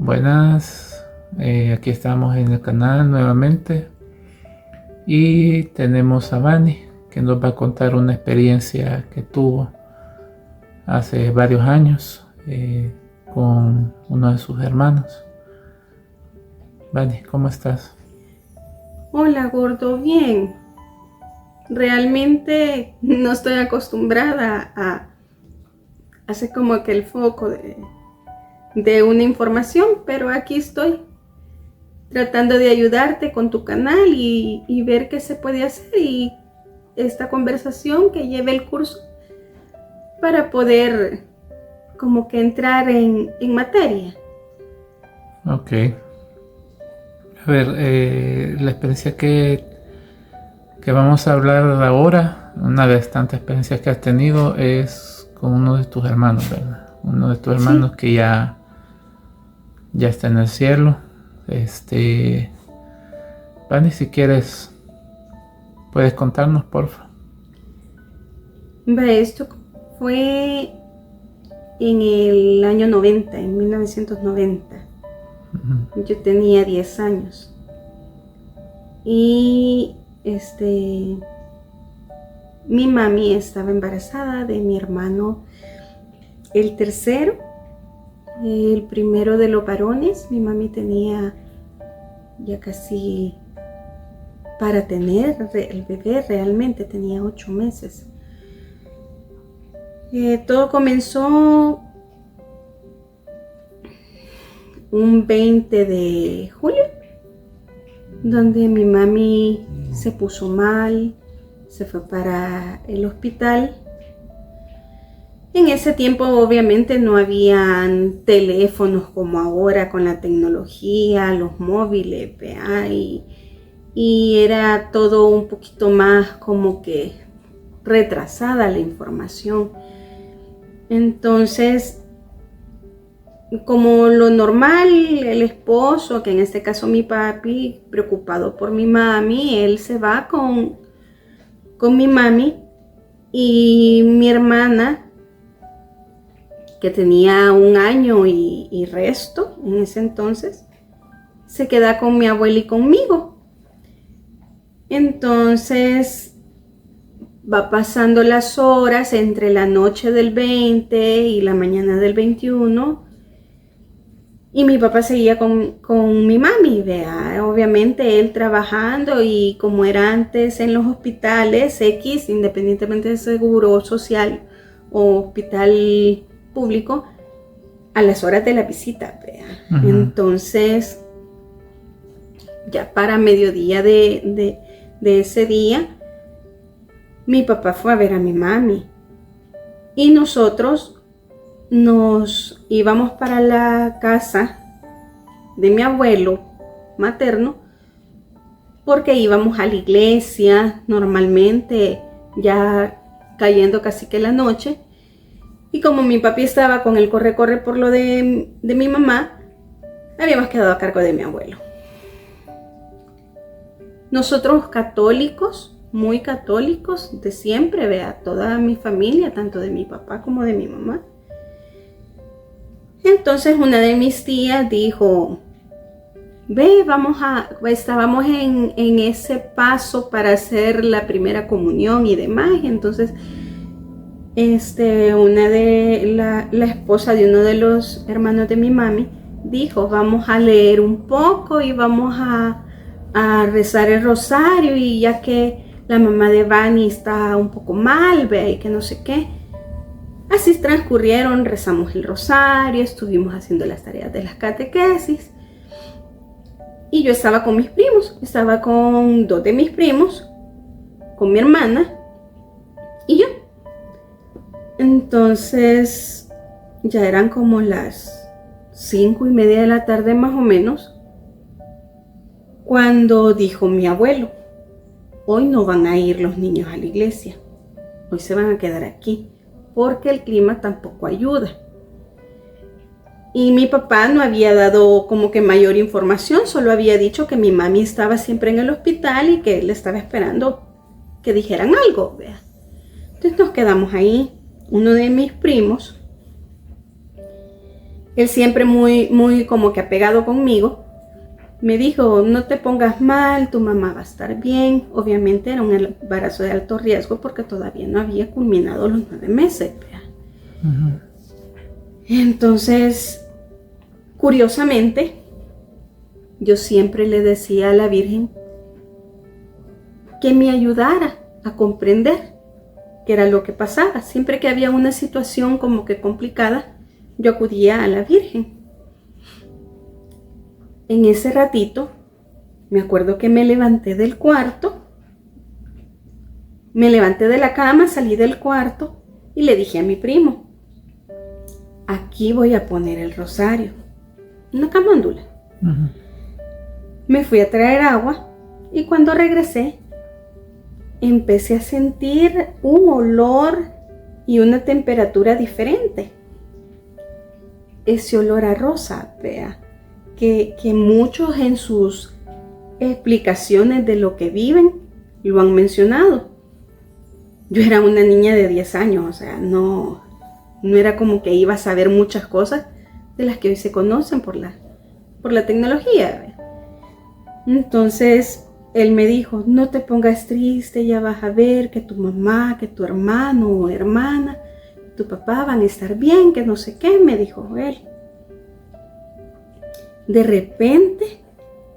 Buenas, aquí estamos en el canal nuevamente y tenemos a Vani que nos va a contar una experiencia que tuvo hace varios años con uno de sus hermanos. Vani, ¿cómo estás? Hola, gordo, bien. Realmente no estoy acostumbrada a hacer como que el foco de una información, pero aquí estoy tratando de ayudarte con tu canal y ver qué se puede hacer y esta conversación que lleve el curso para poder como que entrar en materia. Ok. A ver, la experiencia que vamos a hablar ahora, una de las tantas experiencias que has tenido es con uno de tus hermanos, ¿verdad? Uno de tus hermanos Sí, que ya está en el cielo. Vani, si quieres, puedes contarnos, porfa. esto fue en el año 90, en 1990. Yo tenía 10 años y mi mami estaba embarazada de mi hermano, el tercero, el primero de los varones. Mi mami tenía ya casi para tener el bebé, realmente tenía 8 meses. Todo comenzó un 20 de julio, donde mi mami se puso mal, se fue para el hospital. En ese tiempo obviamente no habían teléfonos como ahora con la tecnología, los móviles, y era todo un poquito más como que retrasada la información. Entonces, como lo normal, el esposo, que en este caso mi papi, preocupado por mi mami, él se va con mi mami, y mi hermana, que tenía 1 año y resto en ese entonces, se queda con mi abuela y conmigo. Entonces va pasando las horas entre la noche del 20 y la mañana del 21, y mi papá seguía con mi mami, vea. Obviamente él trabajando, y como era antes en los hospitales X, independientemente de seguro social o hospital público, a las horas de la visita, vea. Entonces, ya para mediodía de ese día, mi papá fue a ver a mi mami y nosotros nos íbamos para la casa de mi abuelo materno, porque íbamos a la iglesia normalmente, ya cayendo casi que la noche. Y como mi papi estaba con el corre-corre por lo de mi mamá, habíamos quedado a cargo de mi abuelo. Nosotros católicos, muy católicos de siempre, vea, toda mi familia, tanto de mi papá como de mi mamá. Entonces una de mis tías dijo, estábamos en ese paso para hacer la primera comunión y demás. Y entonces una de la esposa de uno de los hermanos de mi mami dijo, vamos a leer un poco y vamos a rezar el rosario, y ya que la mamá de Vani está un poco mal, vea, y que no sé qué. Así transcurrieron, rezamos el rosario, estuvimos haciendo las tareas de las catequesis, y yo estaba con mis primos, estaba con 2 de mis primos, con mi hermana y yo. Entonces ya eran como las 5:30 de la tarde más o menos, cuando dijo mi abuelo, hoy no van a ir los niños a la iglesia, hoy se van a quedar aquí, porque el clima tampoco ayuda. Y mi papá no había dado como que mayor información, solo había dicho que mi mami estaba siempre en el hospital y que él estaba esperando que dijeran algo, vea. Entonces nos quedamos ahí. Uno de mis primos él siempre muy como que apegado conmigo, me dijo, no te pongas mal, tu mamá va a estar bien. Obviamente era un embarazo de alto riesgo porque todavía no había culminado los 9 meses. Uh-huh. Entonces, curiosamente, yo siempre le decía a la Virgen que me ayudara a comprender qué era lo que pasaba. Siempre que había una situación como que complicada, yo acudía a la Virgen. En ese ratito, me acuerdo que me levanté del cuarto, me levanté de la cama, salí del cuarto y le dije a mi primo, aquí voy a poner el rosario, una camándula. Uh-huh. Me fui a traer agua y cuando regresé, empecé a sentir un olor y una temperatura diferente. Ese olor a rosa, vea. Que muchos en sus explicaciones de lo que viven lo han mencionado. Yo era una niña de 10 años, o sea, no era como que iba a saber muchas cosas de las que hoy se conocen por la tecnología. Entonces, él me dijo, no te pongas triste, ya vas a ver que tu mamá, que tu hermano o hermana, tu papá van a estar bien, que no sé qué, me dijo él. De repente,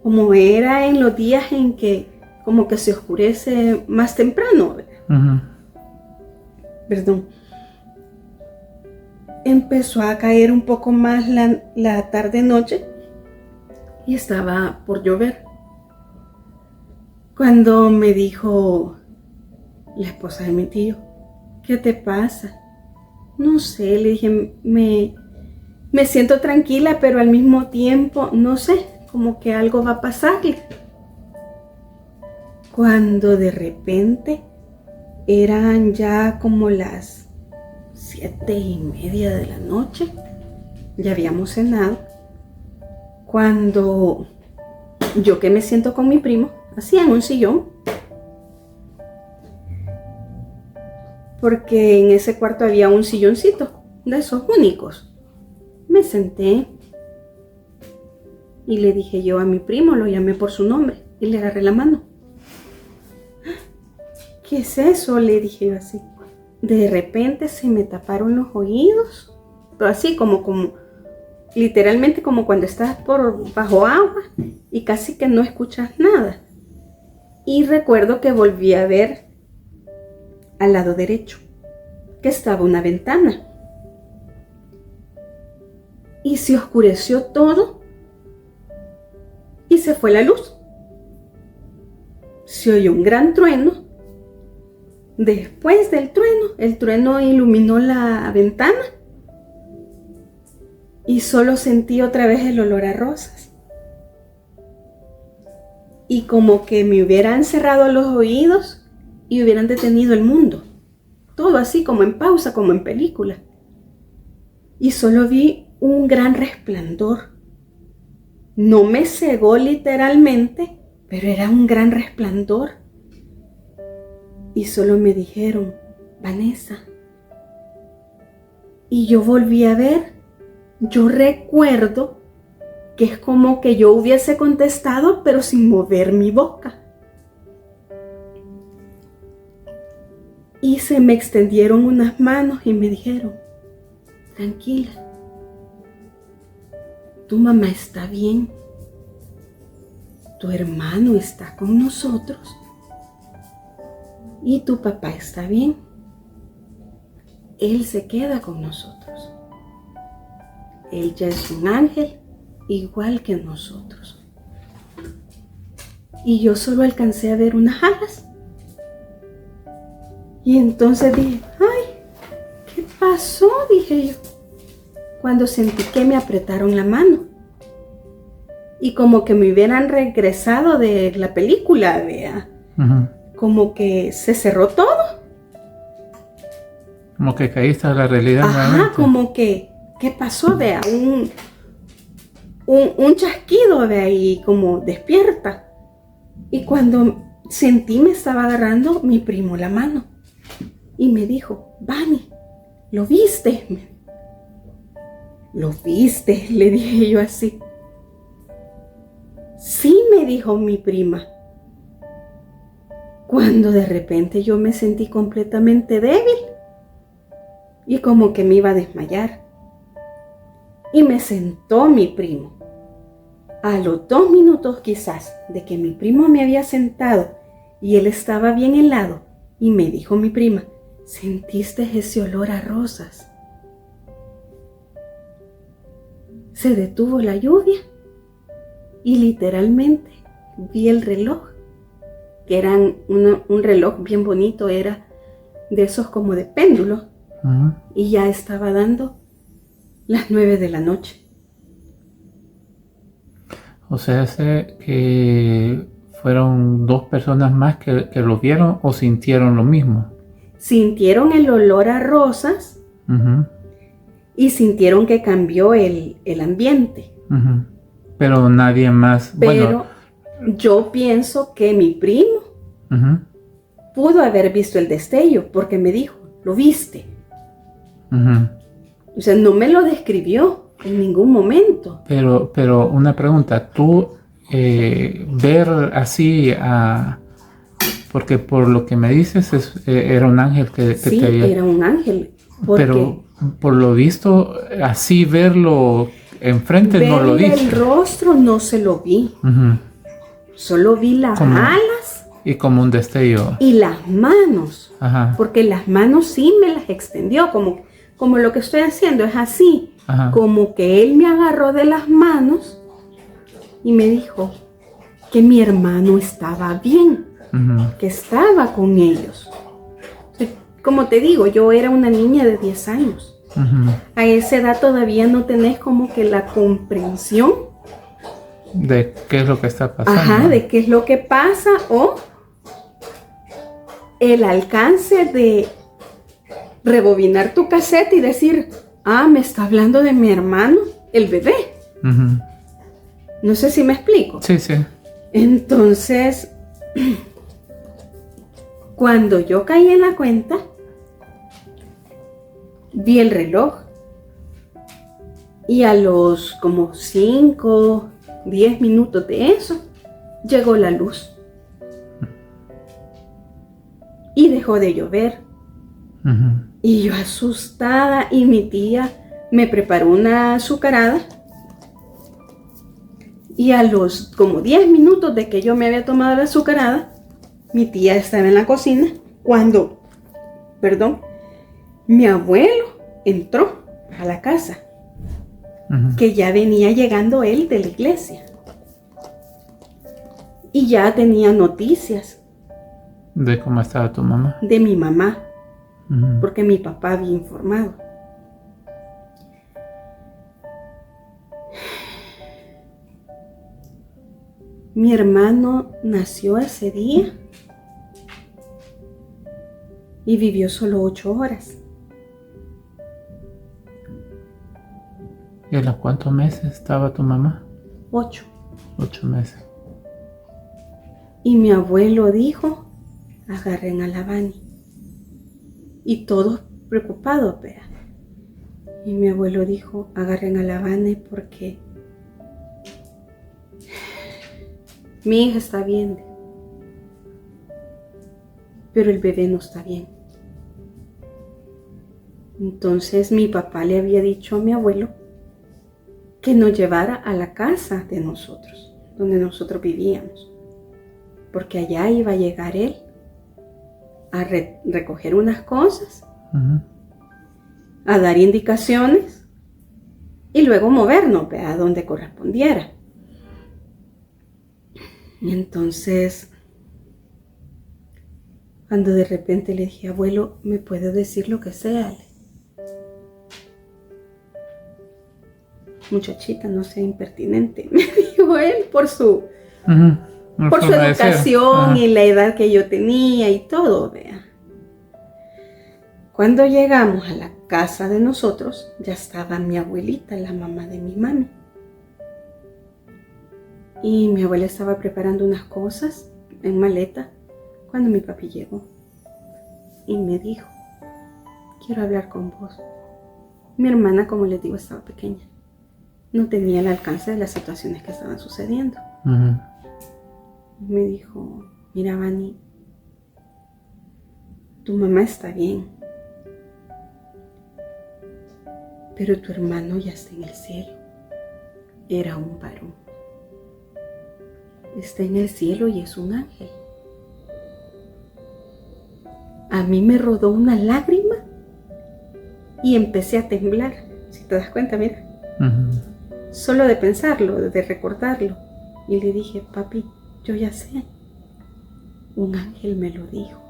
como era en los días en que como que se oscurece más temprano, uh-huh. Perdón, empezó a caer un poco más la tarde-noche y estaba por llover. Cuando me dijo la esposa de mi tío, ¿qué te pasa? No sé, le dije, me siento tranquila, pero al mismo tiempo, no sé, como que algo va a pasarle. Cuando de repente eran ya como las 7:30 de la noche, ya habíamos cenado, cuando yo que me siento con mi primo, así en un sillón, porque en ese cuarto había un silloncito de esos únicos. Me senté y le dije yo a mi primo, lo llamé por su nombre y le agarré la mano. ¿Qué es eso? Le dije yo así. De repente se me taparon los oídos, pero así como literalmente como cuando estás por bajo agua y casi que no escuchas nada. Y recuerdo que volví a ver al lado derecho que estaba una ventana. Y se oscureció todo y se fue la luz. Se oyó un gran trueno. Después del trueno, el trueno iluminó la ventana y solo sentí otra vez el olor a rosas. Y como que me hubieran cerrado los oídos y hubieran detenido el mundo. Todo así como en pausa, como en película. Y solo vi un gran resplandor. No me cegó literalmente, pero era un gran resplandor. Y solo me dijeron, Vanessa. Y yo volví a ver. Yo recuerdo que es como que yo hubiese contestado, pero sin mover mi boca. Y se me extendieron unas manos y me dijeron, tranquila, tu mamá está bien, tu hermano está con nosotros y tu papá está bien. Él se queda con nosotros. Él ya es un ángel igual que nosotros. Y yo solo alcancé a ver unas alas. Y entonces dije, ay, ¿qué pasó? Dije yo, cuando sentí que me apretaron la mano. Y como que me hubieran regresado de la película, vea. Uh-huh. Como que se cerró todo. Como que caíste a la realidad. Ajá, nuevamente. Como que, ¿qué pasó? Vea, un chasquido, vea, y como despierta. Y cuando sentí me estaba agarrando mi primo la mano. Y me dijo, Vani, ¿lo viste? ¿Lo viste? Le dije yo así. Sí, me dijo mi prima. Cuando de repente yo me sentí completamente débil y como que me iba a desmayar. Y me sentó mi primo. A los 2 minutos quizás de que mi primo me había sentado y él estaba bien helado, y me dijo mi prima, ¿sentiste ese olor a rosas? Se detuvo la lluvia y literalmente vi el reloj, que era un reloj bien bonito, era de esos como de péndulo, y ya estaba dando las 9 de la noche. O sea, que fueron 2 personas más que lo vieron o sintieron lo mismo. Sintieron el olor a rosas y sintieron que cambió el ambiente. Pero nadie más. Pero yo pienso que mi primo pudo haber visto el destello porque me dijo, ¿lo viste? O sea, no me lo describió en ningún momento. Pero una pregunta, tú ver así porque por lo que me dices era un ángel que sí, te había... era un ángel. Pero por lo visto, así verlo enfrente no lo viste. El rostro no se lo vi. Solo vi las alas. Y como un destello. Y las manos. Porque las manos sí me las extendió. Como lo que estoy haciendo es así. Como que él me agarró de las manos y me dijo que mi hermano estaba bien. Que estaba con ellos. Como te digo, yo era una niña de 10 años. A esa edad todavía no tenés como que la comprensión de qué es lo que está pasando. De qué es lo que pasa o el alcance de rebobinar tu cassette y decir, me está hablando de mi hermano, el bebé. No sé si me explico. Sí, sí. Entonces, cuando yo caí en la cuenta, vi el reloj y a los como 5, 10 minutos de eso, llegó la luz y dejó de llover. Y yo asustada, y mi tía me preparó una azucarada y a los como 10 minutos de que yo me había tomado la azucarada, mi tía estaba en la cocina cuando, mi abuelo entró a la casa, que ya venía llegando él de la iglesia. Y ya tenía noticias. ¿De cómo estaba tu mamá? De mi mamá, porque mi papá había informado. Mi hermano nació ese día y vivió solo 8 horas. ¿Y a los cuántos meses estaba tu mamá? 8. 8 meses. Y mi abuelo dijo, agarren a la Vani. Y todos preocupados, vea. Y mi abuelo dijo, agarren a la Vani porque mi hija está bien, pero el bebé no está bien. Entonces mi papá le había dicho a mi abuelo que nos llevara a la casa de nosotros, donde nosotros vivíamos, porque allá iba a llegar él a recoger unas cosas, a dar indicaciones y luego movernos a donde correspondiera. Y entonces, cuando de repente le dije, abuelo, ¿me puede decir lo que sea? Muchachita, no sea impertinente, me dijo él por su educación y la edad que yo tenía y todo, vea. Cuando llegamos a la casa de nosotros, ya estaba mi abuelita, la mamá de mi mami. Y mi abuela estaba preparando unas cosas en maleta cuando mi papi llegó. Y me dijo, quiero hablar con vos. Mi hermana, como les digo, estaba pequeña. No tenía el alcance de las situaciones que estaban sucediendo. Me dijo, mira, Vani, tu mamá está bien, pero tu hermano ya está en el cielo. Era un varón. Está en el cielo y es un ángel. A mí me rodó una lágrima y empecé a temblar. Si te das cuenta, mira. Solo de pensarlo, de recordarlo. Y le dije, papi, yo ya sé. Un ángel me lo dijo.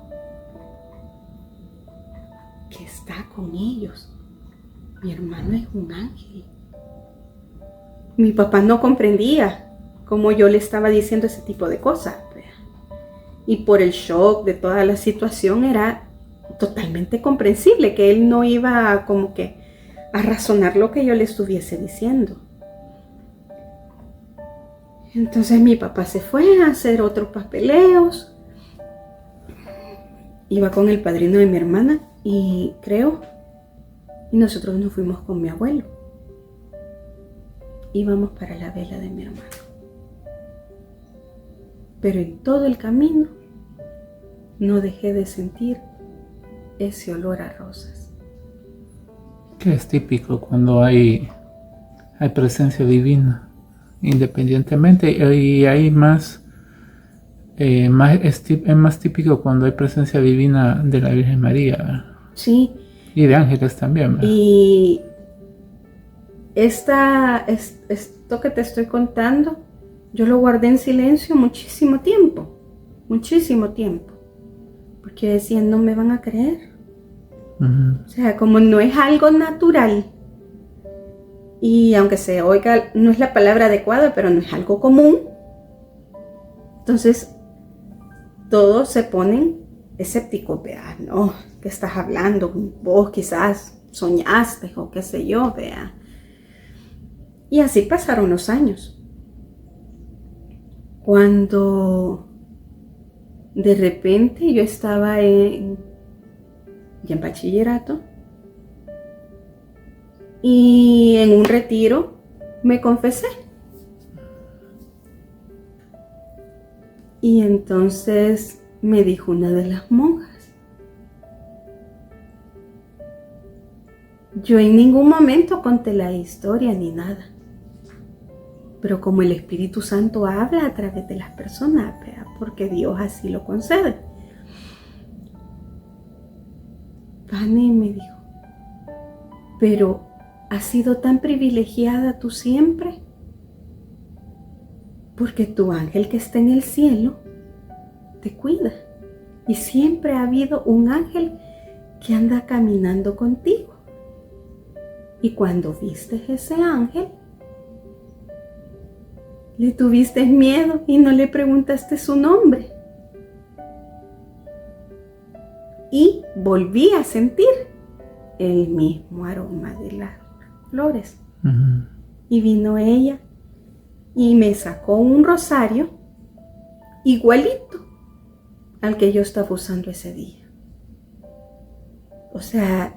Que está con ellos. Mi hermano es un ángel. Mi papá no comprendía cómo yo le estaba diciendo ese tipo de cosas. Y por el shock de toda la situación era totalmente comprensible que él no iba como que a razonar lo que yo le estuviese diciendo. Entonces mi papá se fue a hacer otros papeleos. Iba con el padrino de mi hermana y nosotros nos fuimos con mi abuelo. Íbamos para la vela de mi hermano. Pero en todo el camino no dejé de sentir ese olor a rosas. Que es típico cuando hay presencia divina, independientemente, y hay es más típico cuando hay presencia divina de la Virgen María, ¿verdad? Sí. Y de ángeles también, ¿verdad? Y esto que te estoy contando, yo lo guardé en silencio muchísimo tiempo, porque decían, no me van a creer. O sea, como no es algo natural, y aunque se oiga, no es la palabra adecuada, pero no es algo común, entonces todos se ponen escépticos, vea, no, ¿qué estás hablando? Vos quizás soñaste o qué sé yo, vea. Y así pasaron los años. Cuando de repente yo estaba ya en bachillerato y en un retiro me confesé. Y entonces me dijo una de las monjas, yo en ningún momento conté la historia ni nada, pero como el Espíritu Santo habla a través de las personas, porque Dios así lo concede. Vani me dijo, pero has sido tan privilegiada tú siempre, porque tu ángel que está en el cielo te cuida. Y siempre ha habido un ángel que anda caminando contigo. Y cuando viste ese ángel, le tuviste miedo y no le preguntaste su nombre. Y volví a sentir el mismo aroma de las flores. Y vino ella y me sacó un rosario igualito al que yo estaba usando ese día. O sea,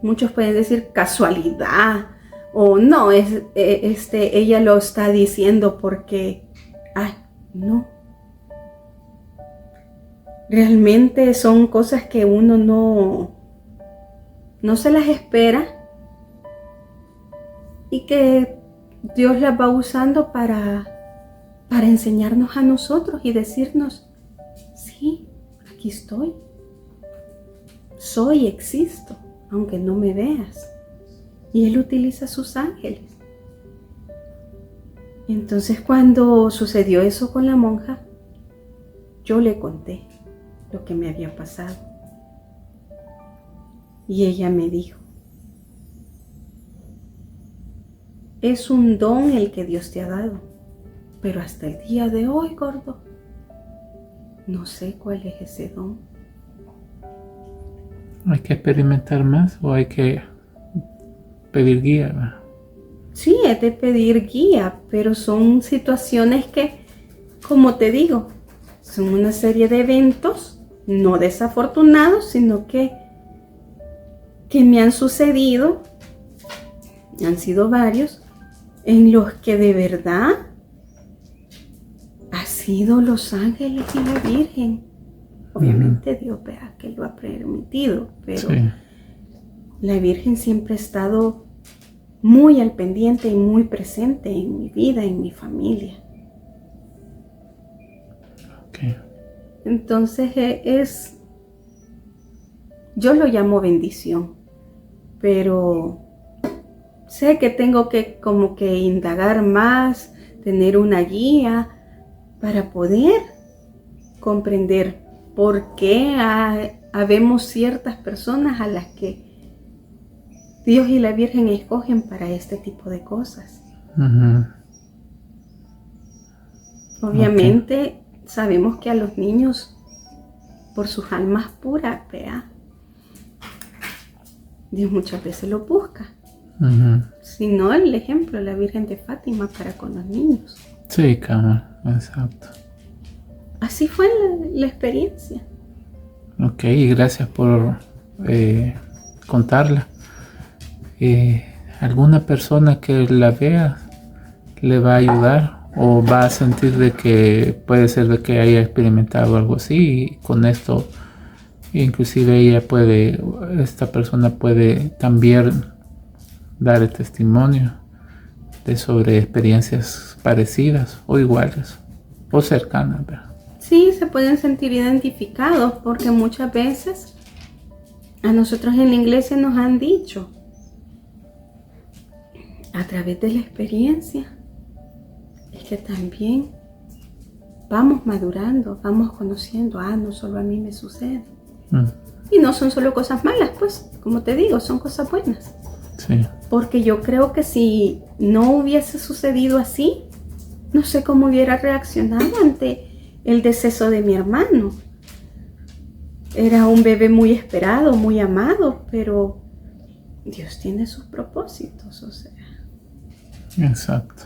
muchos pueden decir casualidad o no, ella lo está diciendo porque, no. Realmente son cosas que uno no se las espera y que Dios las va usando para enseñarnos a nosotros y decirnos, sí, aquí estoy. Existo, aunque no me veas. Y Él utiliza sus ángeles. Entonces, cuando sucedió eso con la monja, yo le conté lo que me había pasado. Y ella me dijo, es un don el que Dios te ha dado, pero hasta el día de hoy, gordo, no sé cuál es ese don. ¿Hay que experimentar más o hay que pedir guía, ¿verdad? Sí, es de pedir guía, pero son situaciones que, como te digo, son una serie de eventos no desafortunados, sino que que me han sucedido, han sido varios, en los que de verdad ha sido los ángeles y la Virgen. Obviamente Dios vea que lo ha permitido, pero sí, la Virgen siempre ha estado muy al pendiente y muy presente en mi vida, en mi familia. Okay. Entonces yo lo llamo bendición, pero sé que tengo que como que indagar más, tener una guía para poder comprender por qué habemos ciertas personas a las que Dios y la Virgen escogen para este tipo de cosas. Obviamente sabemos que a los niños, por sus almas puras, Dios muchas veces lo busca. Si no, el ejemplo, la Virgen de Fátima para con los niños. Sí, cabal, exacto. Así fue la experiencia. Ok, gracias por contarla. ¿Alguna persona que la vea le va a ayudar o va a sentir de que puede ser de que haya experimentado algo así y con esto inclusive esta persona puede también dar el testimonio sobre experiencias parecidas o iguales o cercanas, ¿verdad? Sí, se pueden sentir identificados porque muchas veces a nosotros en la iglesia nos han dicho a través de la experiencia es que también vamos madurando, vamos conociendo, no solo a mí me sucede. Y no son solo cosas malas, pues, como te digo, son cosas buenas. Sí. Porque yo creo que si no hubiese sucedido así, no sé cómo hubiera reaccionado ante el deceso de mi hermano. Era un bebé muy esperado, muy amado, pero Dios tiene sus propósitos, o sea. Exacto.